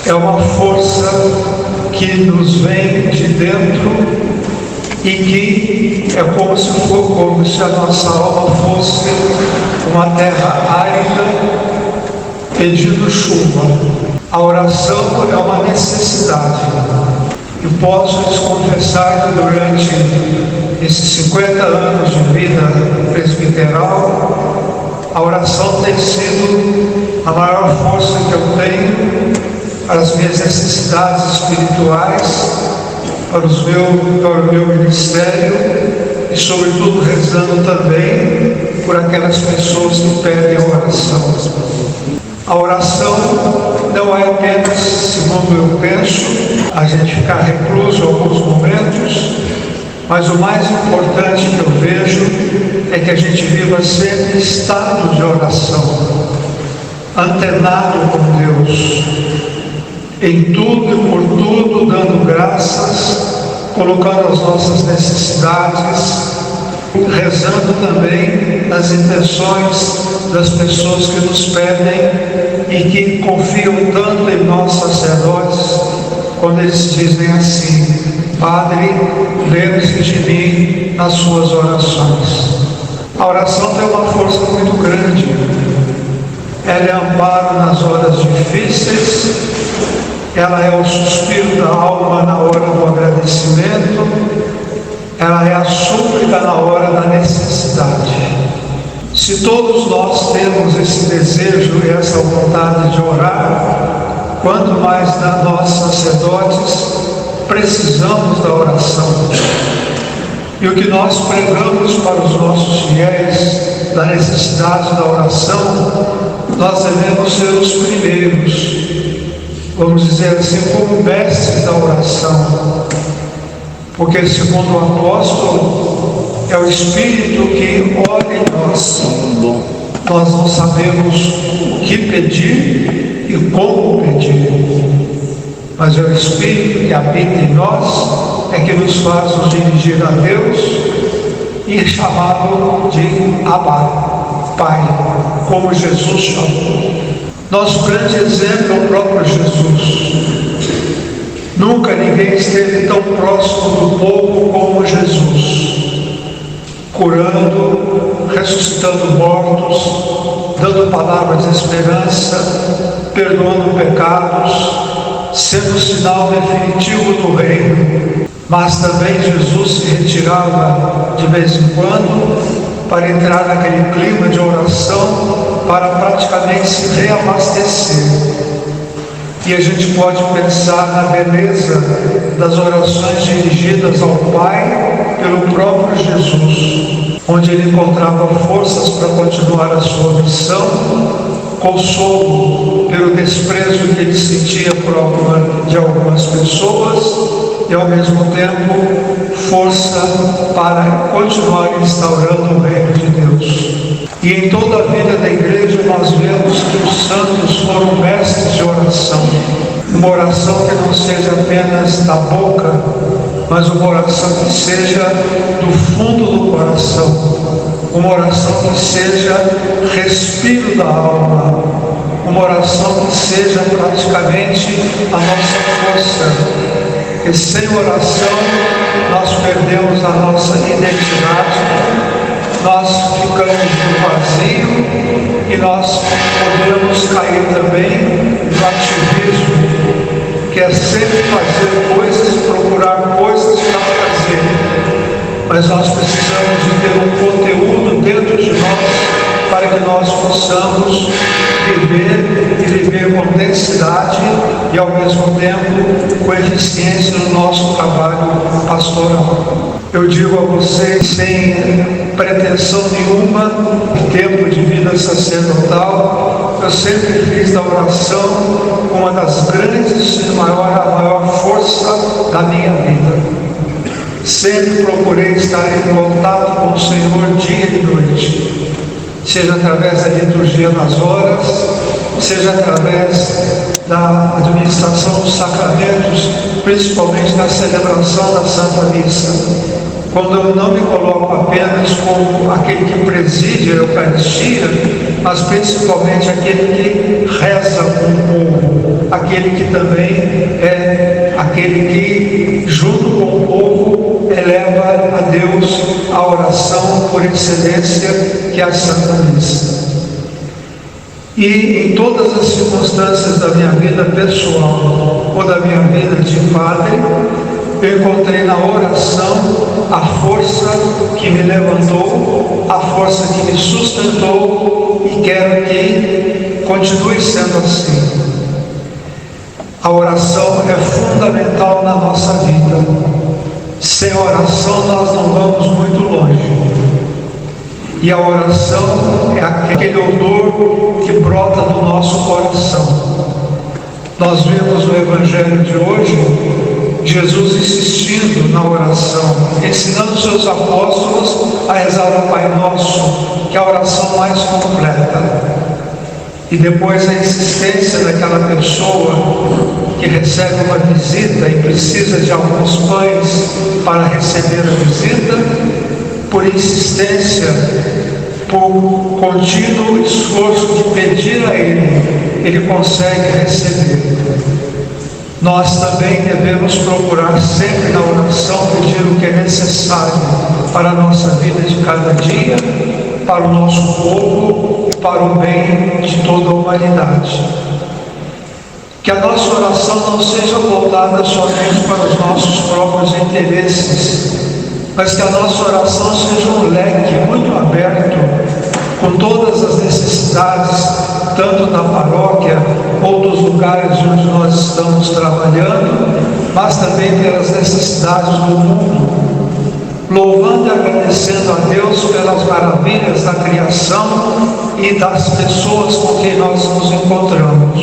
é uma força que nos vem de dentro e que é como se a nossa alma fosse uma terra árida pedindo chuva. A oração é uma necessidade. E posso lhes confessar que durante esses 50 anos de vida presbiteral, a oração tem sido a maior força que eu tenho para as minhas necessidades espirituais, para o meu ministério e, sobretudo, rezando também por aquelas pessoas que pedem a oração. A oração não é apenas, segundo eu penso, a gente ficar recluso em alguns momentos, mas o mais importante que eu vejo é que a gente viva sempre em estado de oração, antenado com Deus, em tudo e por tudo, dando graças, colocando as nossas necessidades, rezando também nas intenções das pessoas que nos pedem e que confiam tanto em nós sacerdotes, quando eles dizem assim: Padre, lembre-se de mim nas suas orações. A oração tem uma força muito grande. Ela é amparo nas horas difíceis, ela é o suspiro da alma na hora do agradecimento, ela é a súplica na hora da necessidade. Se todos nós temos esse desejo e essa vontade de orar, quanto mais nós sacerdotes precisamos da oração. E o que nós pregamos para os nossos fiéis da necessidade da oração, nós devemos ser os primeiros, vamos dizer assim, como mestres da oração. Porque, segundo o apóstolo, é o Espírito que ora em nós. Nós não sabemos o que pedir e como pedir, mas é o Espírito que habita em nós, é que nos faz nos dirigir a Deus e chamá-lo de Abba, Pai, como Jesus chamou. Nosso grande exemplo é o próprio Jesus. Nunca ninguém esteve tão próximo do povo como Jesus, curando, ressuscitando mortos, dando palavras de esperança, perdoando pecados, sendo o sinal definitivo do reino. Mas também Jesus se retirava de vez em quando para entrar naquele clima de oração, para praticamente se reabastecer. E a gente pode pensar na beleza das orações dirigidas ao Pai pelo próprio Jesus, onde ele encontrava forças para continuar a sua missão, consolo pelo desprezo que ele sentia de algumas pessoas e, ao mesmo tempo, força para continuar instaurando o reino de Deus. E em toda a vida da igreja nós vemos que os santos foram mestres de oração. Uma oração que não seja apenas da boca, mas uma oração que seja do fundo do coração. Uma oração que seja respiro da alma. Uma oração que seja praticamente a nossa força. Porque sem oração nós perdemos a nossa identidade, nós ficamos no vazio e nós podemos cair também no ativismo, que é sempre fazer coisas, procurar coisas para fazer. Mas nós precisamos de ter um conteúdo dentro de nós para que nós possamos viver com densidade e, ao mesmo tempo, com eficiência no nosso trabalho pastoral. Eu digo a vocês, sem pretensão nenhuma, em tempo de vida sacerdotal, eu sempre fiz da oração uma das grandes e a maior força da minha vida. Sempre procurei estar em contato com o Senhor dia e noite, seja através da liturgia nas horas, seja através da administração dos sacramentos, principalmente na celebração da Santa Missa. Quando eu não me coloco apenas como aquele que preside a Eucaristia, mas principalmente aquele que reza com o povo, aquele aquele que também é aquele que, junto com o povo, eleva a Deus a oração por excelência, que é a Santa Missa. E em todas as circunstâncias da minha vida pessoal ou da minha vida de padre, eu encontrei na oração a força que me levantou, a força que me sustentou, e quero que continue sendo assim. A oração é fundamental na nossa vida. Sem oração nós não vamos muito longe. E a oração é aquele odor que brota do nosso coração. Nós vimos no Evangelho de hoje Jesus insistindo na oração, ensinando seus apóstolos a rezar o Pai Nosso, que é a oração mais completa. E depois a insistência daquela pessoa que recebe uma visita e precisa de alguns pães para receber a visita, por insistência, por contínuo esforço de pedir a ele consegue receber. Nós também devemos procurar sempre na oração pedir o que é necessário para a nossa vida de cada dia, para o nosso povo e para o bem de toda a humanidade. Que a nossa oração não seja voltada somente para os nossos próprios interesses, mas que a nossa oração seja um leque muito aberto, com todas as necessidades, tanto da paróquia ou dos lugares onde nós estamos trabalhando, mas também pelas necessidades do mundo, louvando e agradecendo a Deus pelas maravilhas da criação e das pessoas com quem nós nos encontramos,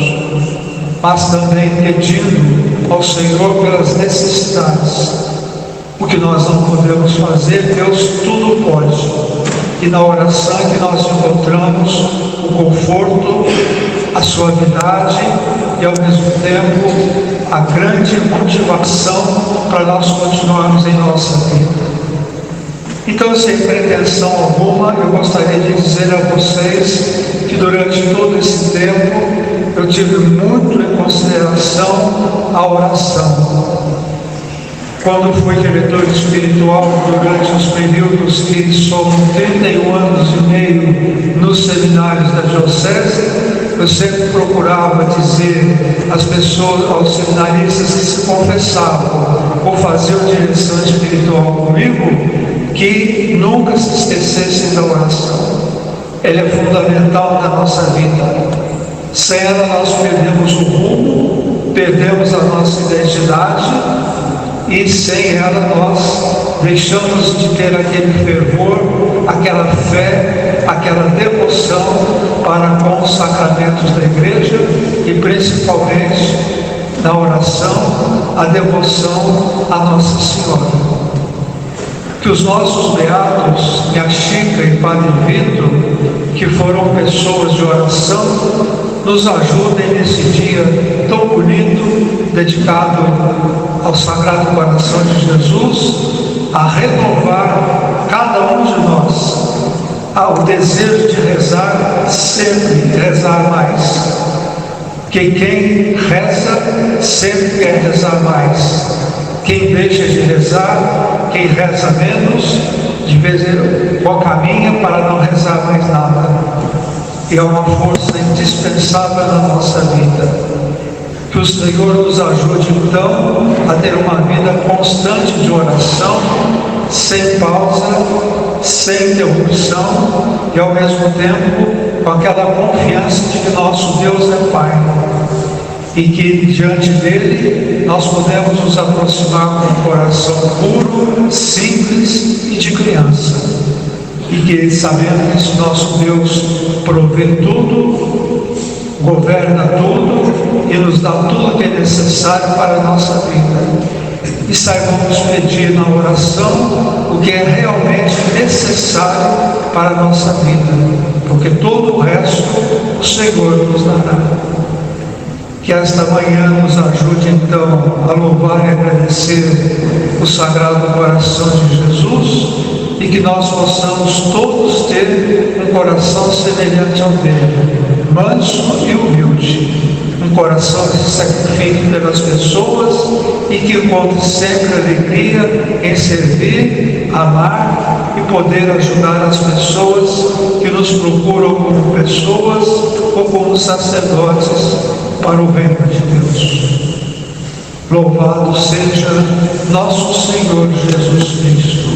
mas também pedindo ao Senhor pelas necessidades. O que nós não podemos fazer, Deus tudo pode. E na oração é que nós encontramos o conforto, a suavidade e ao mesmo tempo a grande motivação para nós continuarmos em nossa vida. Então, sem pretensão alguma, eu gostaria de dizer a vocês que durante todo esse tempo eu tive muito em consideração a oração. Quando fui diretor espiritual durante os períodos que somam 31 anos e meio nos seminários da Diocese, eu sempre procurava dizer às pessoas, aos seminaristas que se confessavam ou faziam direção espiritual comigo, que nunca se esquecessem da oração. Ela é fundamental na nossa vida. Sem ela nós perdemos o rumo, perdemos a nossa identidade, e sem ela nós deixamos de ter aquele fervor, aquela fé, aquela devoção para com os sacramentos da Igreja e principalmente na oração, a devoção a Nossa Senhora. Que os nossos beatos, Minha Chica e Padre Vitor, que foram pessoas de oração, nos ajudem nesse dia tão bonito, dedicado ao Sagrado Coração de Jesus, a renovar cada um de nós o desejo de rezar sempre, rezar mais. Que quem reza sempre quer rezar mais. Quem deixa de rezar, quem reza menos, de vez em quando caminha para não rezar mais nada. E é uma força indispensável na nossa vida. Que o Senhor nos ajude então a ter uma vida constante de oração, sem pausa, sem interrupção e ao mesmo tempo com aquela confiança de que nosso Deus é Pai e que diante dele nós podemos nos aproximar com um coração puro, simples e de criança. E que sabendo que esse nosso Deus provê tudo, governa tudo e nos dá tudo o que é necessário para a nossa vida. E saibamos pedir na oração o que é realmente necessário para a nossa vida, porque todo o resto o Senhor nos dará. Que esta manhã nos ajude então a louvar e agradecer o Sagrado Coração de Jesus, e que nós possamos todos ter um coração semelhante ao dele, manso e humilde, um coração que se sacrifique pelas pessoas e que encontre sempre alegria em servir, amar e poder ajudar as pessoas que nos procuram como pessoas ou como sacerdotes para o reino de Deus. Louvado seja nosso Senhor Jesus Cristo.